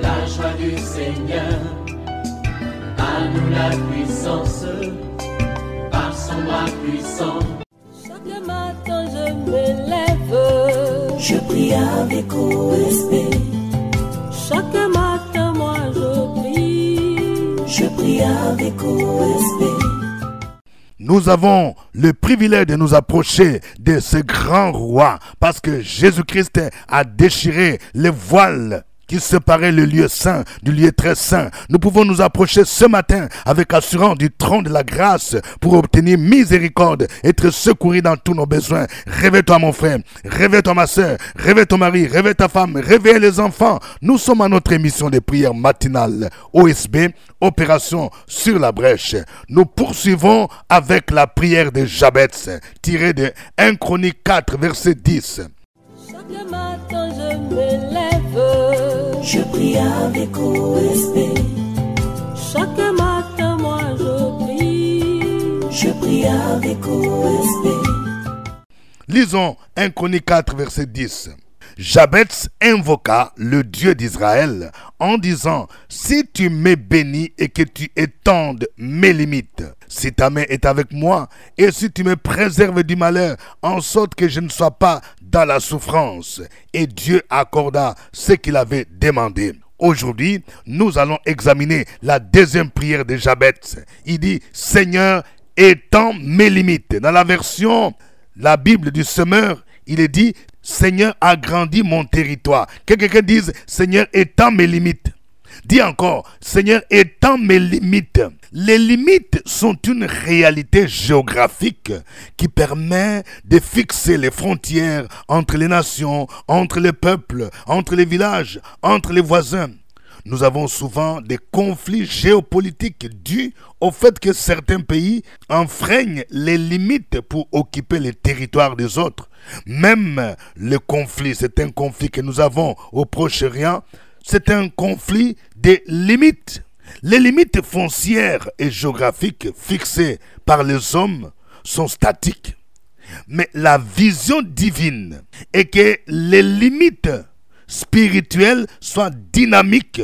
la joie du Seigneur. À nous la puissance, par son bras puissant. Chaque matin je me lève, je prie avec OSB. Chaque matin moi je prie avec OSB. Nous avons le privilège de nous approcher de ce grand roi parce que Jésus-Christ a déchiré les voiles qui séparait le lieu saint du lieu très saint. Nous pouvons nous approcher ce matin avec assurance du trône de la grâce pour obtenir miséricorde, être secouru dans tous nos besoins. Réveille-toi mon frère, réveille-toi ma soeur, réveille ton mari, réveille ta femme, réveille les enfants. Nous sommes à notre émission de prière matinale OSB, Opération sur la brèche. Nous poursuivons avec la prière de Jabez, tirée de 1 Chronique 4, verset 10. Chaque matin je me lève, je prie avec OSB. Chaque matin moi je prie avec OSB. Lisons 1 Chronique 4, verset 10. Jabez invoqua le Dieu d'Israël en disant: si tu me bénis et que tu étendes mes limites, si ta main est avec moi et si tu me préserves du malheur, en sorte que je ne sois pas dans la souffrance. Et Dieu accorda ce qu'il avait demandé. Aujourd'hui, nous allons examiner la deuxième prière de Jabez. Il dit: Seigneur, étends mes limites. Dans la version, la Bible du semeur, il est dit: Seigneur, agrandis mon territoire. Que quelqu'un dise: Seigneur, étends mes limites. Dis encore: Seigneur, étends mes limites. Les limites sont une réalité géographique qui permet de fixer les frontières entre les nations, entre les peuples, entre les villages, entre les voisins. Nous avons souvent des conflits géopolitiques dus au fait que certains pays enfreignent les limites pour occuper les territoires des autres. Même le conflit, c'est un conflit que nous avons au Proche-Orient, c'est un conflit des limites. Les limites foncières et géographiques fixées par les hommes sont statiques. Mais la vision divine est que les limites spirituelles soient dynamiques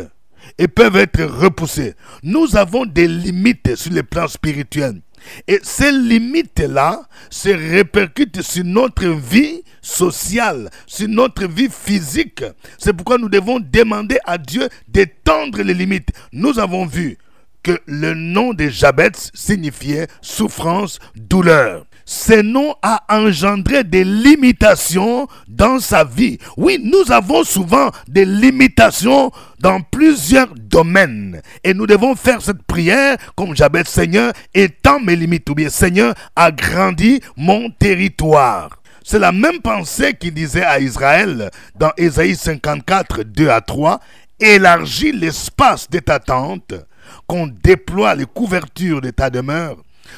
et peuvent être repoussées. Nous avons des limites sur le plan spirituel. Et ces limites-là se répercutent sur notre vie sociale, sur notre vie physique. C'est pourquoi nous devons demander à Dieu d'étendre les limites. Nous avons vu que le nom de Jabez signifiait souffrance, douleur. Ce nom a engendré des limitations dans sa vie. Oui, nous avons souvent des limitations dans plusieurs domaines. Et nous devons faire cette prière comme Jabez: Seigneur, étends mes limites. Ou bien Seigneur, agrandis mon territoire. C'est la même pensée qu'il disait à Israël dans Ésaïe 54, 2 à 3. Élargis l'espace de ta tente, qu'on déploie les couvertures de ta demeure.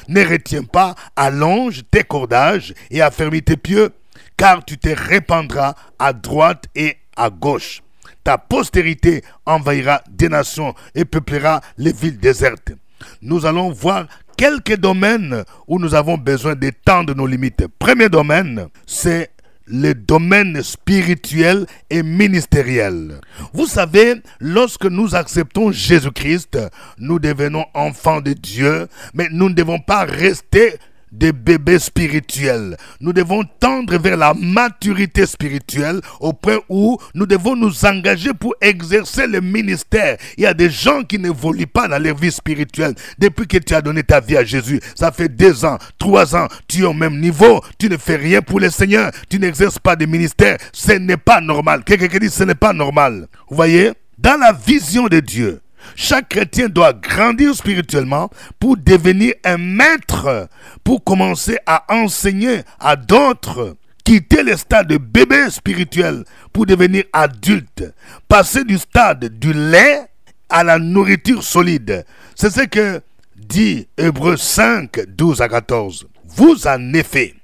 Ne retiens pas, allonge tes cordages et affermis tes pieux, car tu te répandras à droite et à gauche. Ta postérité envahira des nations et peuplera les villes désertes. Nous allons voir quelques domaines où nous avons besoin d'étendre nos limites. Premier domaine, c'est le domaine spirituel et ministériel. Vous savez, lorsque nous acceptons Jésus-Christ, nous devenons enfants de Dieu, mais nous ne devons pas rester des bébés spirituels. Nous devons tendre vers la maturité spirituelle au point où nous devons nous engager pour exercer le ministère. Il y a des gens qui n'évoluent pas dans leur vie spirituelle. Depuis que tu as donné ta vie à Jésus, ça fait 2 ans, 3 ans, tu es au même niveau, tu ne fais rien pour le Seigneur, tu n'exerces pas de ministère. Ce n'est pas normal. Quelqu'un dit: ce n'est pas normal. Vous voyez, dans la vision de Dieu, chaque chrétien doit grandir spirituellement pour devenir un maître, pour commencer à enseigner à d'autres, quitter le stade de bébé spirituel pour devenir adulte, passer du stade du lait à la nourriture solide. C'est ce que dit Hébreux 5, 12 à 14. Vous en effet,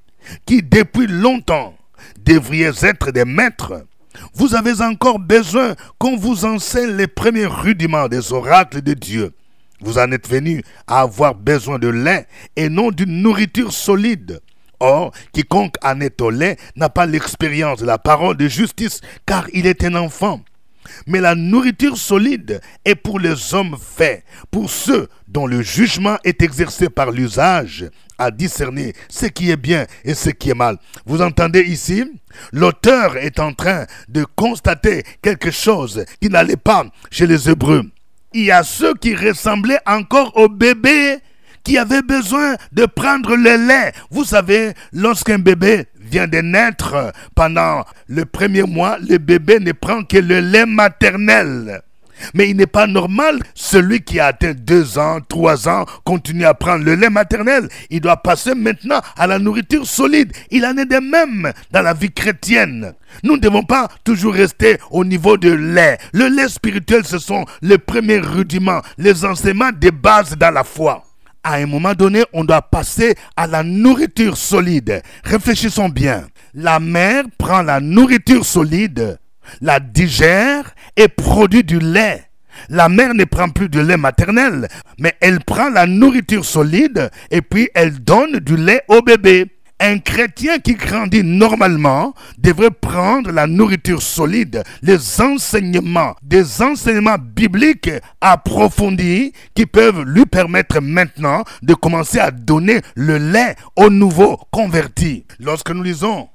qui depuis longtemps devriez être des maîtres, vous avez encore besoin qu'on vous enseigne les premiers rudiments des oracles de Dieu. Vous en êtes venus à avoir besoin de lait et non d'une nourriture solide. Or, quiconque en est au lait n'a pas l'expérience de la parole de justice, car il est un enfant. Mais la nourriture solide est pour les hommes faits, pour ceux dont le jugement est exercé par l'usage, à discerner ce qui est bien et ce qui est mal. Vous entendez ici? L'auteur est en train de constater quelque chose qui n'allait pas chez les Hébreux. Il y a ceux qui ressemblaient encore aux bébés qui avaient besoin de prendre le lait. Vous savez, lorsqu'un bébé vient de naître, pendant le premier mois, le bébé ne prend que le lait maternel. Mais il n'est pas normal, celui qui a atteint 2 ans, 3 ans, continue à prendre le lait maternel. Il doit passer maintenant à la nourriture solide. Il en est de même dans la vie chrétienne. Nous ne devons pas toujours rester au niveau de lait. Le lait spirituel, ce sont les premiers rudiments, les enseignements de base dans la foi. À un moment donné, on doit passer à la nourriture solide. Réfléchissons bien. La mère prend la nourriture solide, la digère et produit du lait. La mère ne prend plus de lait maternel, mais elle prend la nourriture solide et puis elle donne du lait au bébé. Un chrétien qui grandit normalement devrait prendre la nourriture solide, les enseignements, des enseignements bibliques approfondis qui peuvent lui permettre maintenant de commencer à donner le lait aux nouveaux convertis. Lorsque nous lisons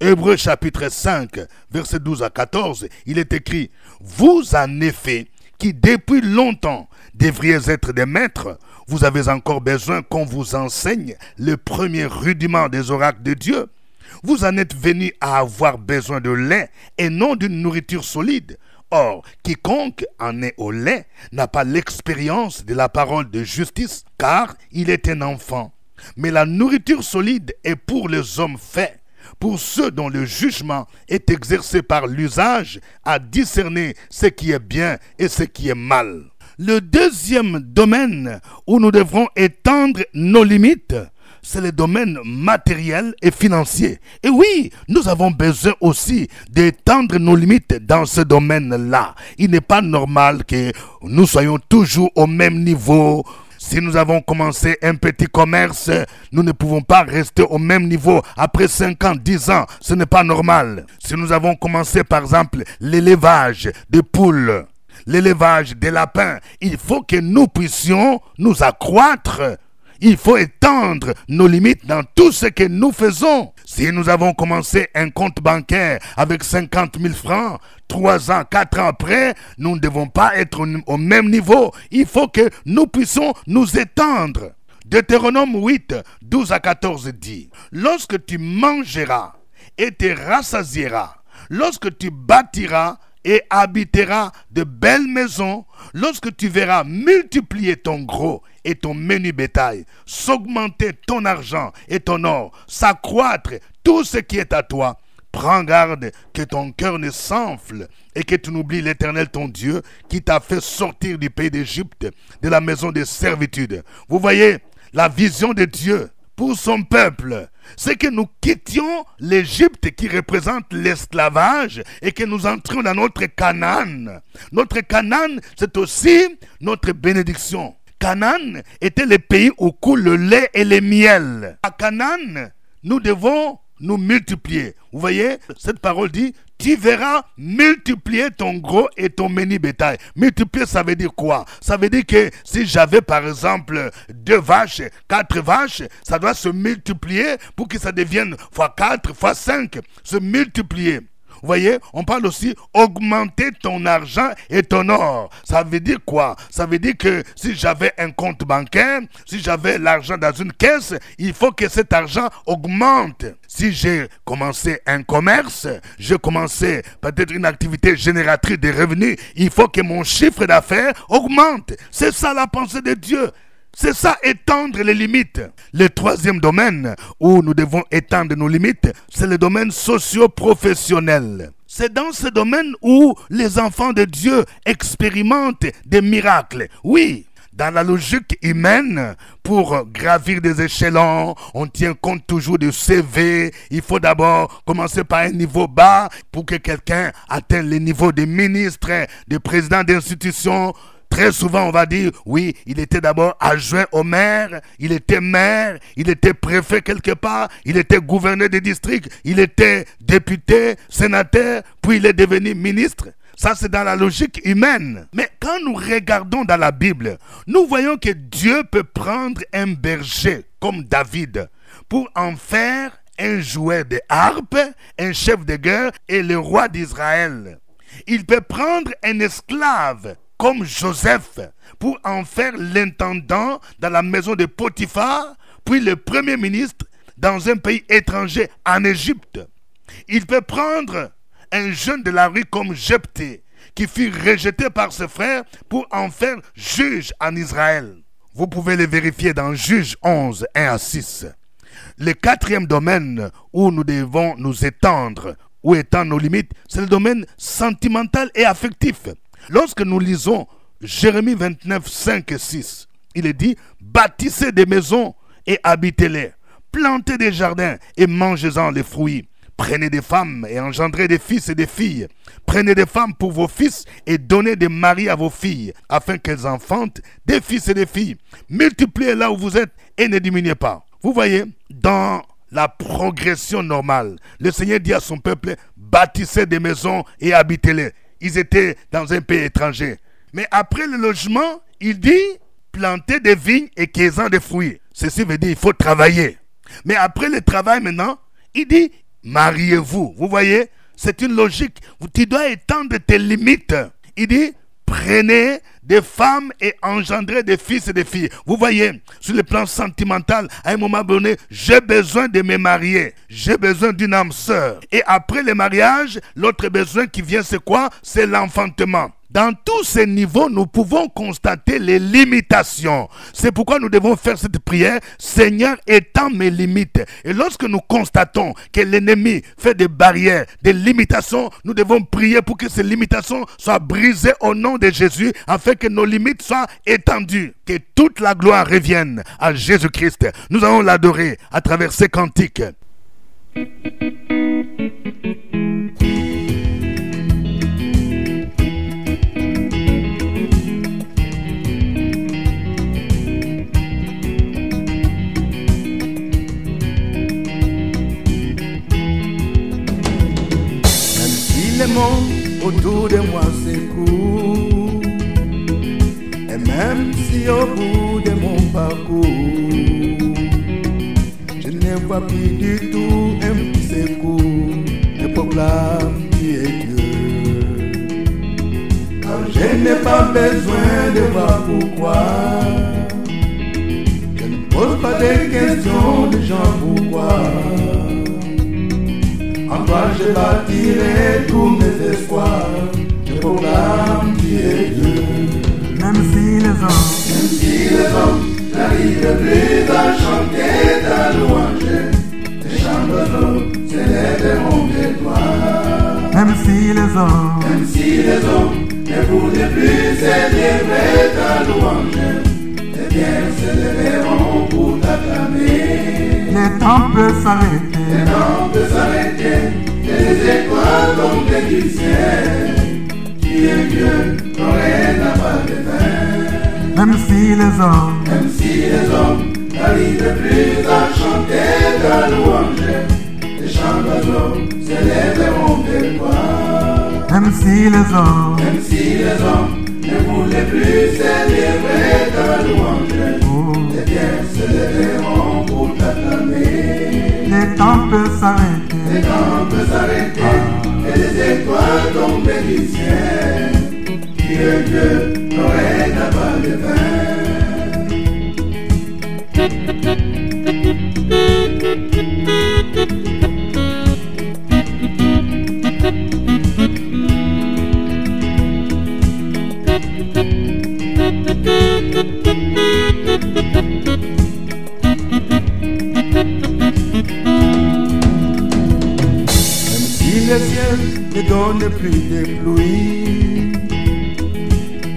Hébreux chapitre 5, versets 12 à 14, il est écrit « Vous en effet, qui depuis longtemps devriez être des maîtres, vous avez encore besoin qu'on vous enseigne le premier rudiment des oracles de Dieu. Vous en êtes venus à avoir besoin de lait et non d'une nourriture solide. Or, quiconque en est au lait n'a pas l'expérience de la parole de justice, car il est un enfant. Mais la nourriture solide est pour les hommes faits, pour ceux dont le jugement est exercé par l'usage à discerner ce qui est bien et ce qui est mal. » Le deuxième domaine où nous devrons étendre nos limites, c'est le domaine matériel et financier. Et oui, nous avons besoin aussi d'étendre nos limites dans ce domaine-là. Il n'est pas normal que nous soyons toujours au même niveau. Si nous avons commencé un petit commerce, nous ne pouvons pas rester au même niveau après 5 ans, 10 ans. Ce n'est pas normal. Si nous avons commencé par exemple l'élevage de poules, l'élevage des lapins, il faut que nous puissions nous accroître. Il faut étendre nos limites dans tout ce que nous faisons. Si nous avons commencé un compte bancaire avec 50 000 francs, 3 ans, 4 ans après, nous ne devons pas être au même niveau. Il faut que nous puissions nous étendre. Deutéronome 8, 12 à 14 dit « Lorsque tu mangeras et te rassasieras, lorsque tu bâtiras et habiteras de belles maisons, lorsque tu verras multiplier ton gros et ton menu bétail, s'augmenter ton argent et ton or, s'accroître tout ce qui est à toi, prends garde que ton cœur ne s'enfle et que tu n'oublies l'Éternel ton Dieu qui t'a fait sortir du pays d'Égypte, de la maison de servitude. » Vous voyez la vision de Dieu pour son peuple, c'est que nous quittions l'Égypte qui représente l'esclavage et que nous entrions dans notre Canaan. Notre Canaan, c'est aussi notre bénédiction. Canaan était le pays où coule le lait et le miel. À Canaan, nous devons nous multiplier. Vous voyez, cette parole dit, tu verras multiplier ton gros et ton menu bétail. Multiplier, ça veut dire quoi? Ça veut dire que si j'avais par exemple 2 vaches, 4 vaches, ça doit se multiplier pour que ça devienne x4, x5, se multiplier. Vous voyez, on parle aussi augmenter ton argent et ton or. Ça veut dire quoi? Ça veut dire que si j'avais un compte bancaire, si j'avais l'argent dans une caisse, il faut que cet argent augmente. Si j'ai commencé un commerce, j'ai commencé peut-être une activité génératrice de revenus, il faut que mon chiffre d'affaires augmente. C'est ça la pensée de Dieu. C'est ça, étendre les limites. Le troisième domaine où nous devons étendre nos limites, c'est le domaine socio-professionnel. C'est dans ce domaine où les enfants de Dieu expérimentent des miracles. Oui, dans la logique humaine, pour gravir des échelons, on tient compte toujours du CV. Il faut d'abord commencer par un niveau bas pour que quelqu'un atteigne le niveau de ministre, de président d'institution. Très souvent, on va dire, oui, il était d'abord adjoint au maire, il était maire, il était préfet quelque part, il était gouverneur de district, il était député, sénateur, puis il est devenu ministre. Ça, c'est dans la logique humaine. Mais quand nous regardons dans la Bible, nous voyons que Dieu peut prendre un berger comme David pour en faire un joueur de harpe, un chef de guerre et le roi d'Israël. Il peut prendre un esclave comme Joseph pour en faire l'intendant dans la maison de Potiphar, puis le premier ministre dans un pays étranger en Égypte. Il peut prendre un jeune de la rue comme Jephthé, qui fut rejeté par ses frères pour en faire juge en Israël. Vous pouvez le vérifier dans Juge 11, 1 à 6. Le quatrième domaine où nous devons nous étendre, où étendre nos limites, c'est le domaine sentimental et affectif. Lorsque nous lisons Jérémie 29, 5 et 6, il est dit « Bâtissez des maisons et habitez-les, plantez des jardins et mangez-en les fruits. Prenez des femmes et engendrez des fils et des filles. Prenez des femmes pour vos fils et donnez des maris à vos filles, afin qu'elles enfantent des fils et des filles. Multipliez là où vous êtes et ne diminuez pas. » Vous voyez, dans la progression normale, le Seigneur dit à son peuple, bâtissez des maisons et habitez-les. Ils étaient dans un pays étranger. Mais après le logement, il dit, plantez des vignes et cueillez-en des fruits. Ceci veut dire, il faut travailler. Mais après le travail maintenant, il dit, mariez-vous. Vous voyez, c'est une logique. Tu dois étendre tes limites. Il dit, prenez des femmes et engendrez des fils et des filles. Vous voyez, sur le plan sentimental, à un moment donné, j'ai besoin de me marier. J'ai besoin d'une âme sœur. Et après le mariage, l'autre besoin qui vient, c'est quoi? C'est l'enfantement. Dans tous ces niveaux, nous pouvons constater les limitations. C'est pourquoi nous devons faire cette prière. Seigneur, étends mes limites. Et lorsque nous constatons que l'ennemi fait des barrières, des limitations, nous devons prier pour que ces limitations soient brisées au nom de Jésus, afin que nos limites soient étendues. Que toute la gloire revienne à Jésus-Christ. Nous allons l'adorer à travers ces cantiques. Le monde autour de moi s'écoule, et même si au bout de mon parcours je ne vois plus du tout un petit secours, je proclame qui est Dieu. Car je n'ai pas besoin de voir pourquoi, je ne pose pas de questions de gens pourquoi. En toi je bâtirai tous mes espoirs, je proclame qui est Dieu. Même si les hommes n'arrivent plus à chanter ta louange, les chants d'oiseaux s'élèveront de toi. Même si les hommes ne voulaient plus célébrer ta louange, les biens s'élèveront pour t'acclamer. les temps peuvent s'arrêter, et les étoiles tombent du ciel. Qui est Dieu, dont rien n'a pas de fin. même si les hommes n'arrivent plus à chanter ta louange, les chants d'oiseaux s'élèveront de toi. même si les hommes ne voulaient plus célébrer ta louange, les biens s'élèveront pour t'acclamer. les temps peuvent s'arrêter, et les étoiles tombent du ciel. Qui est Dieu, dont rien n'a pas de fin. Le ciel ne donne plus de pluie,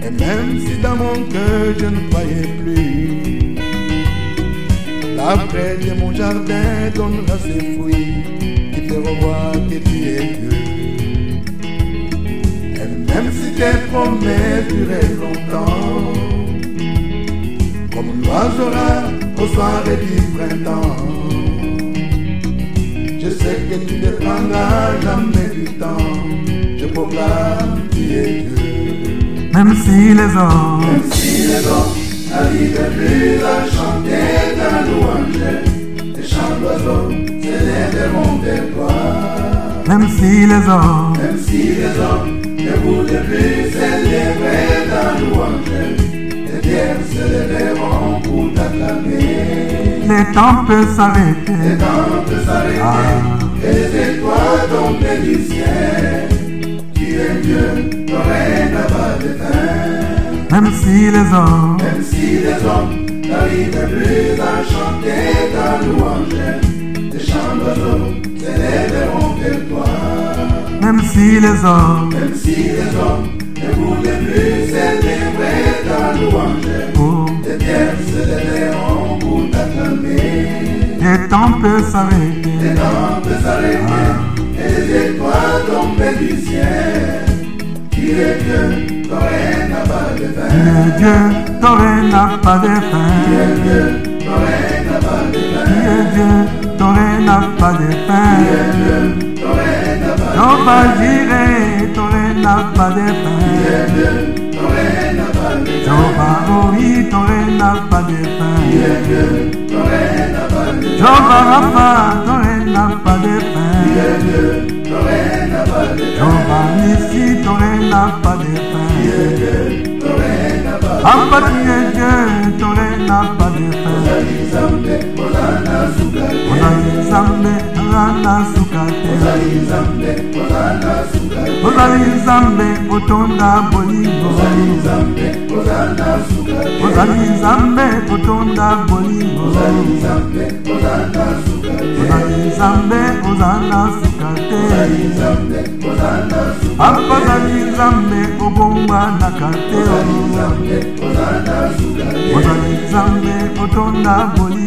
et même si dans mon cœur je ne croyais plus, la près de mon jardin donnera ses fruits qui feront voir que tu es Dieu. Et même si tes promesses durent longtemps, comme l'oiseau rare au soir du printemps, je sais que tu ne prendras jamais du temps. Je proclame qui est si les hommes, n'arrivent plus à chanter ta louange, les chants d'oiseaux s'élèveront vers toi. même si les hommes, ne voulaient plus célébrer ta louange, les pierres se lèveront pour t'acclamer. les temps peuvent s'arrêter, et les étoiles tombent du ciel. Tu es Dieu, ton règne n'a pas de fin. même si les hommes, n'arrivent plus à chanter ta louange, les chants d'oiseaux s'élèveront vers toi. même si les hommes, ne voulaient plus célébrer ta louange, oh, les pierres se lèveront pour t'acclamer. les temps peuvent s'arrêter, Et les étoiles tombent du ciel. Tu es Dieu, ton règne n'a pas de fin. tu es Dieu, ton règne n'a pas de fin. Tu es Dieu, ton règne n'a pas de fin. Tu es Dieu, ton règne n'a pas de fin. Ton règne n'a pas de fin. Jehovah Jireh, ton règne n'a pas de fin. Ton règne n'a pas de fin. Jehovah Roi, ton règne n'a pas de fin. Ton règne n'a pas de fin. Jehovah Rapha, ton règne n'a pas de fin. Ton règne n'a pas de fin. Jehovah Nissi, ton règne n'a pas de fin. Ton règne n'a pas de fin. Abba, tu es Dieu, ton règne n'a pas de fin. Ozali Nzambe, Rana Sukate. Ozali Nzambe, Otonda Bolingo. Ozali Nzambe, Otonda Bolingo. Ozali Nzambe, Ozana Sukate. Abba, Ozali Nzambe, Obomba Nakate. Ozali Nzambe, Otonda Bolingo.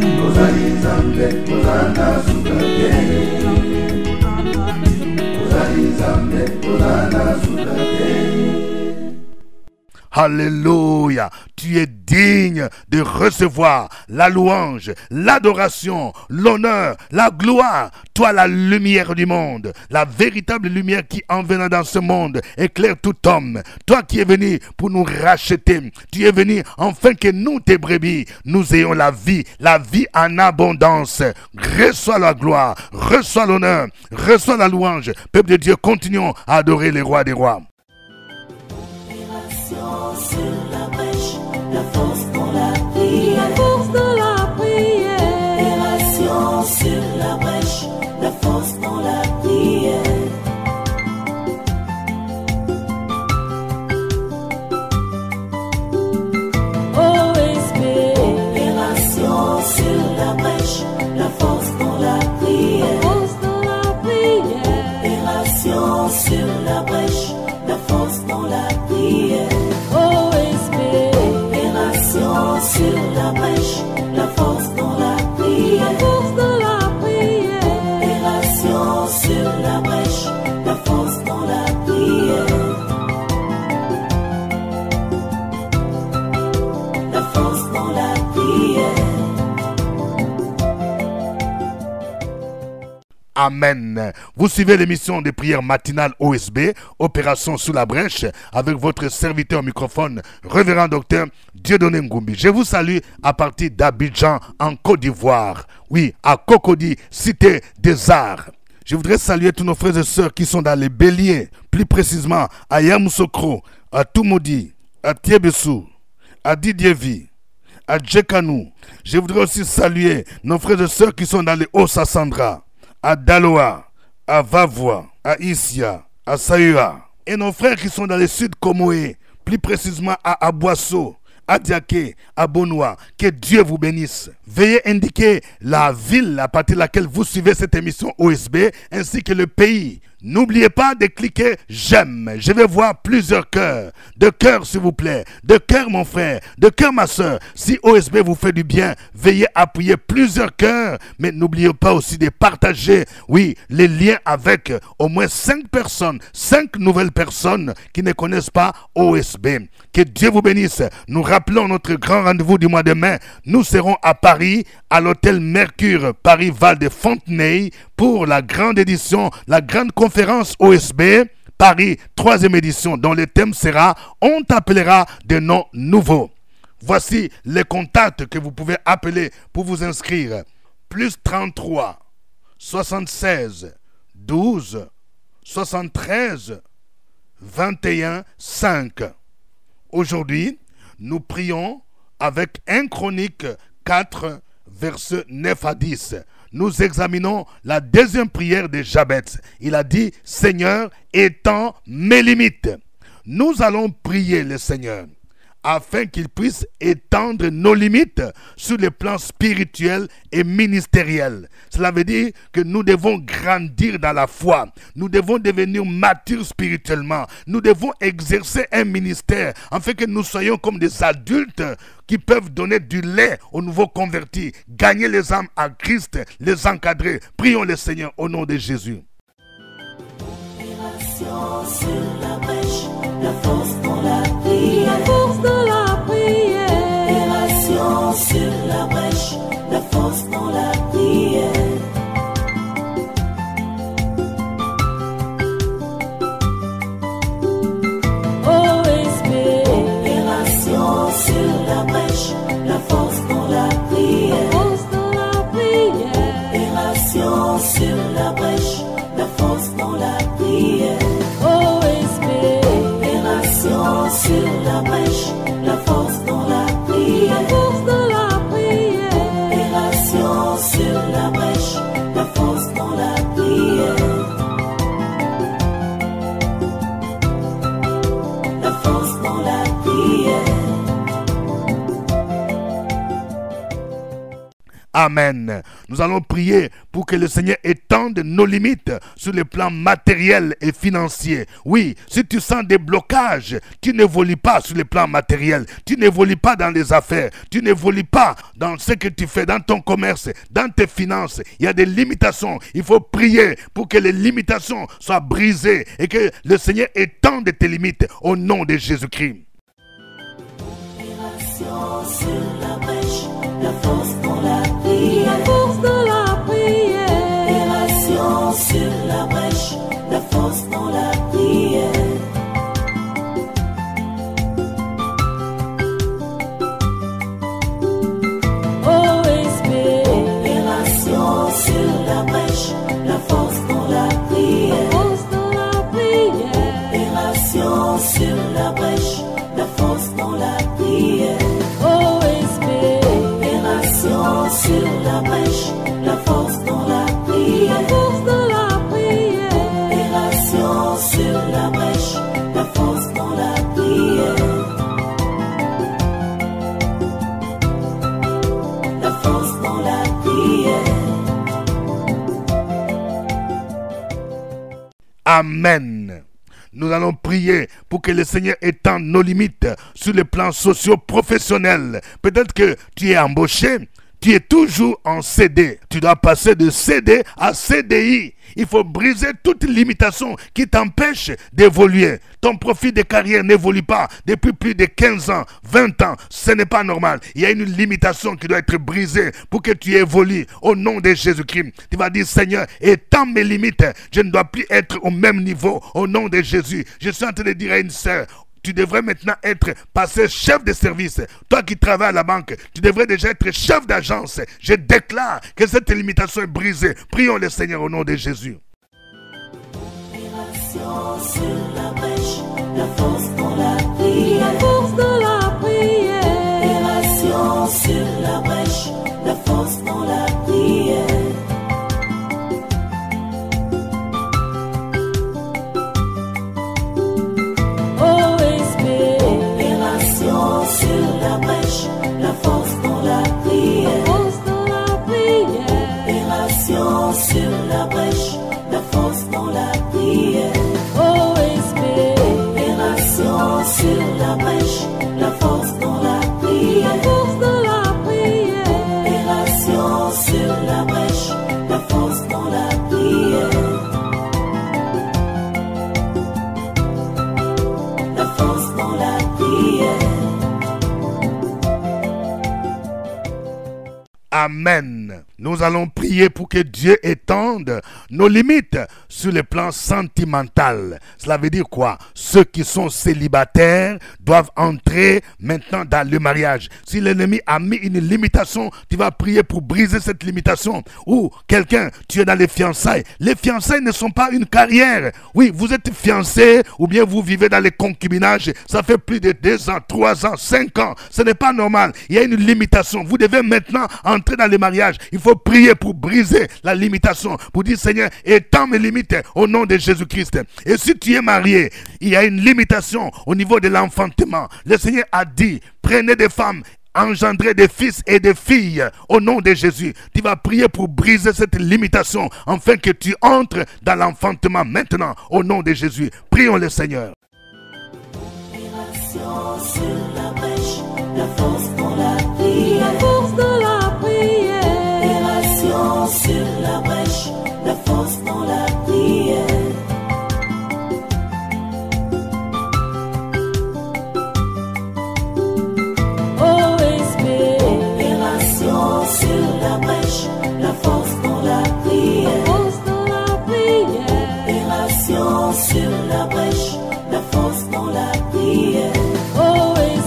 Alléluia. Tu es digne de recevoir la louange, l'adoration, l'honneur, la gloire. Toi, la lumière du monde, la véritable lumière qui en venant dans ce monde éclaire tout homme. Toi qui es venu pour nous racheter. Tu es venu afin que nous, tes brebis, nous ayons la vie en abondance. Reçois la gloire, reçois l'honneur, reçois la louange. Peuple de Dieu, continuons à adorer les rois des rois. Sur la brèche, la force dans la prière. La force dans la prière. Opération sur la brèche, la force dans la prière. OSB. Opération sur la brèche, la force dans la prière. La force dans la prière. Opération sur la brèche, la force dans la prière. Sur la brèche, la force dans la prière. La force dans la prière. Opération sur la brèche, la force dans la prière. La force dans la prière. Amen. Vous suivez l'émission de prière matinale OSB, Opération sous la brèche, avec votre serviteur au microphone, révérend docteur Dieudonné Ngumbi. Je vous salue à partir d'Abidjan, en Côte d'Ivoire. Oui, à Cocody, cité des arts. Je voudrais saluer tous nos frères et sœurs qui sont dans les Béliers, plus précisément à Yamoussoukro, à Toumoudi, à Tiebessou, à Didievi, à Djekanou. Je voudrais aussi saluer nos frères et sœurs qui sont dans les Hauts-Sassandra, à Daloa, à Vavois, à Issia, à Saïa. Et nos frères qui sont dans le sud Comoé, plus précisément à Aboisso, à Diaké, à Bonois. Que Dieu vous bénisse. Veuillez indiquer la ville à partir de laquelle vous suivez cette émission OSB, ainsi que le pays. N'oubliez pas de cliquer j'aime. Je vais voir plusieurs cœurs. De cœur, s'il vous plaît. De cœur, mon frère. De cœur, ma soeur. Si OSB vous fait du bien, veuillez appuyer plusieurs cœurs. Mais n'oubliez pas aussi de partager, oui, les liens avec au moins 5 personnes, 5 nouvelles personnes qui ne connaissent pas OSB. Que Dieu vous bénisse. Nous rappelons notre grand rendez-vous du mois de mai. Nous serons à Paris, à l'hôtel Mercure, Paris-Val de Fontenay, pour la grande édition, la grande conférence OSB, Paris, 3e édition, dont le thème sera « On t'appellera de noms nouveaux ». Voici les contacts que vous pouvez appeler pour vous inscrire. Plus 33 76 12 73 21 5. Aujourd'hui, nous prions avec 1 Chronique 4, versets 9 à 10. Nous examinons la deuxième prière de Jabez. Il a dit, « Seigneur, étends mes limites. » Nous allons prier le Seigneur afin qu'il puisse étendre nos limites sur le plan spirituel et ministériel. Cela veut dire que nous devons grandir dans la foi. Nous devons devenir matures spirituellement. Nous devons exercer un ministère afin que nous soyons comme des adultes qui peuvent donner du lait aux nouveaux convertis, gagner les âmes à Christ, les encadrer. Prions le Seigneur au nom de Jésus. Sur la brèche, la force dans la prière. La force dans la prière. Opération sur la brèche, la force dans la prière. OSP. Opération sur la brèche, la force dans la prière. La force dans la prière. Opération sur la brèche, la force dans la prière. Sur la brèche, la force dans la prière. La force dans la prière. Opération sur la brèche, la force dans la prière. La force dans la prière. Amen. Nous allons prier pour que le Seigneur étende nos limites sur le plan matériel et financier. Oui, si tu sens des blocages, tu n'évolues pas sur le plan matériel, tu n'évolues pas dans les affaires, tu n'évolues pas dans ce que tu fais, dans ton commerce, dans tes finances. Il y a des limitations. Il faut prier pour que les limitations soient brisées et que le Seigneur étende tes limites au nom de Jésus-Christ. Opération sur la brèche, la force dans la prière. La force dans la prière. Opération sur la brèche, la force dans la prière. OSP. Opération sur la brèche, la force dans la prière. La force dans la prière. Opération sur la brèche, la force dans la prière. OSP. Opération sur la brèche, la force dans la prière. La force dans la prière. Opération sur la brèche, la force dans la prière. La force dans la prière. Amen. Nous allons prier pour que le Seigneur étende nos limites sur le plan socio-professionnel. Peut-être que tu es embauché, tu es toujours en CD. Tu dois passer de CD à CDI. Il faut briser toute limitation qui t'empêche d'évoluer. Ton profil de carrière n'évolue pas depuis plus de 15 ans, 20 ans. Ce n'est pas normal. Il y a une limitation qui doit être brisée pour que tu évolues au nom de Jésus-Christ. Tu vas dire, Seigneur, étends mes limites. Je ne dois plus être au même niveau au nom de Jésus. Je suis en train de dire à une sœur, tu devrais maintenant être passé chef de service. Toi qui travailles à la banque, tu devrais déjà être chef d'agence. Je déclare que cette limitation est brisée. Prions le Seigneur au nom de Jésus. Opération sur la brèche, la force dans la prière. La force dans la prière. Opération sur la brèche, la force dans la prière. Sur la brèche, la force dans la prière. La force dans la prière. Opération sur la brèche, la force dans la prière. OSP. Amen. Nous allons prier pour que Dieu étende nos limites sur le plan sentimental. Cela veut dire quoi? Ceux qui sont célibataires doivent entrer maintenant dans le mariage. Si l'ennemi a mis une limitation, tu vas prier pour briser cette limitation. Ou quelqu'un, tu es dans les fiançailles. Les fiançailles ne sont pas une carrière. Oui, vous êtes fiancé ou bien vous vivez dans les concubinages. Ça fait plus de 2 ans, 3 ans, 5 ans. Ce n'est pas normal. Il y a une limitation. Vous devez maintenant entrer dans le mariage. Il faut prier pour briser la limitation. Pour dire, Seigneur, étends mes limites au nom de Jésus-Christ. Et si tu es marié, il y a une limitation au niveau de l'enfantement. Le Seigneur a dit, prenez des femmes, engendrer des fils et des filles au nom de Jésus. Tu vas prier pour briser cette limitation afin que tu entres dans l'enfantement maintenant au nom de Jésus. Prions le Seigneur. Sur la brèche, la force dans la prière, la force dans la prière. Opération sur la brèche, la force dans la prière. Opération sur la brèche, la force dans la prière, force dans la prière. Opération sur la brèche, la force dans la prière. Opération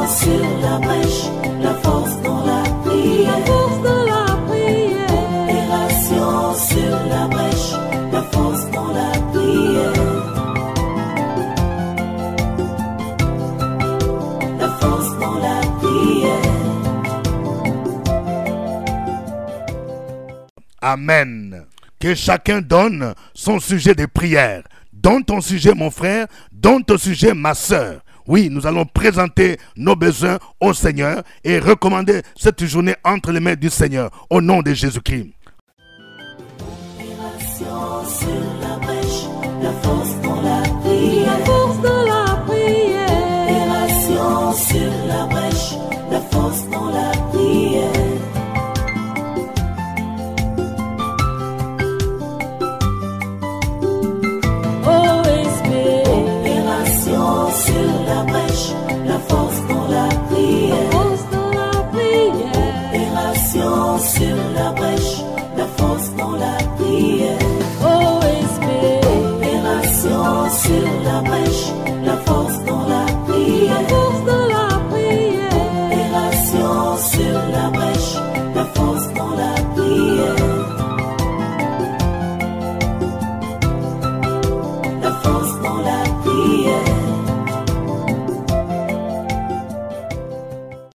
sur la brèche, la force dans la prière, force dans la prière. Opération sur la brèche, la force dans la prière. La force dans la prière. Amen. Que chacun donne son sujet de prière. Donne ton sujet, mon frère. Donne ton sujet, ma sœur. Oui, nous allons présenter nos besoins au Seigneur et recommander cette journée entre les mains du Seigneur au nom de Jésus-Christ. Opération sur la brèche, la force dans la prière, la force dans la prière. Opération sur la brèche, la force dans la prière. Opération sur la brèche, la force dans la prière, force dans la prière. Opération sur la brèche, la force dans la prière. Opération sur la brèche, la force dans la prière, force dans la prière. Opération sur la brèche, la force dans la prière. La force dans la prière.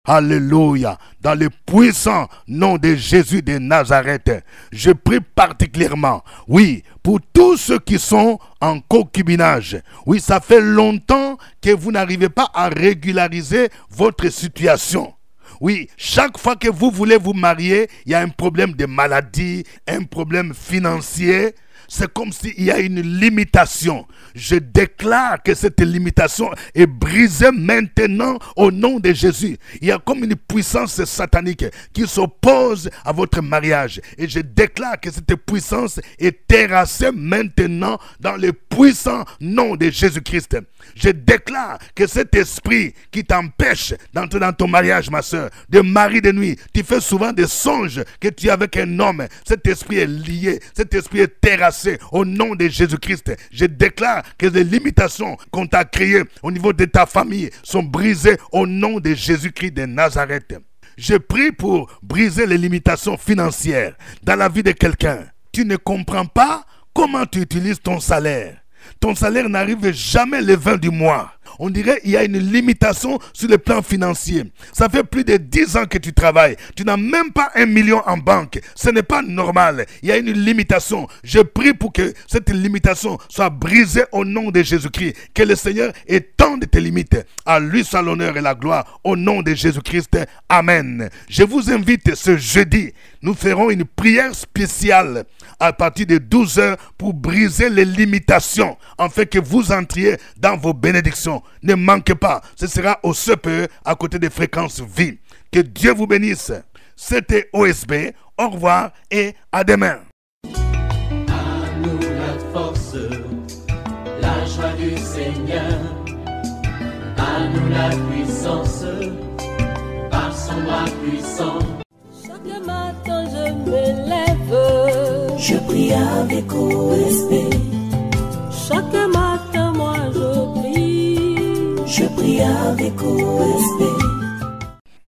Alléluia. Dans le puissant nom de Jésus de Nazareth, je prie particulièrement, oui, pour tous ceux qui sont en concubinage. Oui, ça fait longtemps que vous n'arrivez pas à régulariser votre situation. Oui, chaque fois que vous voulez vous marier, il y a un problème de maladie, un problème financier. C'est comme s'il y a une limitation. Je déclare que cette limitation est brisée maintenant au nom de Jésus. Il y a comme une puissance satanique qui s'oppose à votre mariage. Et je déclare que cette puissance est terrassée maintenant dans le puissant nom de Jésus-Christ. Je déclare que cet esprit qui t'empêche d'entrer dans ton mariage, ma soeur, de mari de nuit, tu fais souvent des songes que tu es avec un homme. Cet esprit est lié, cet esprit est terrassé au nom de Jésus-Christ. Je déclare que les limitations qu'on t'a créées au niveau de ta famille sont brisées au nom de Jésus-Christ de Nazareth. Je prie pour briser les limitations financières dans la vie de quelqu'un. Tu ne comprends pas comment tu utilises ton salaire. Ton salaire n'arrive jamais le 20 du mois. On dirait qu'il y a une limitation sur le plan financier. Ça fait plus de 10 ans que tu travailles. Tu n'as même pas 1 million en banque. Ce n'est pas normal. Il y a une limitation. Je prie pour que cette limitation soit brisée au nom de Jésus-Christ. Que le Seigneur étende tes limites. À lui soit l'honneur et la gloire. Au nom de Jésus-Christ. Amen. Je vous invite ce jeudi. Nous ferons une prière spéciale à partir de 12 h pour briser les limitations, afin que vous entriez dans vos bénédictions. Ne manquez pas, ce sera au CPE à côté des fréquences vie. Que Dieu vous bénisse. C'était OSB. Au revoir et à demain. À nous la force, la joie du Seigneur. À nous la puissance, par son bras puissant. Chaque matin je me lève, je prie avec respect. Chaque matin moi je prie avec respect.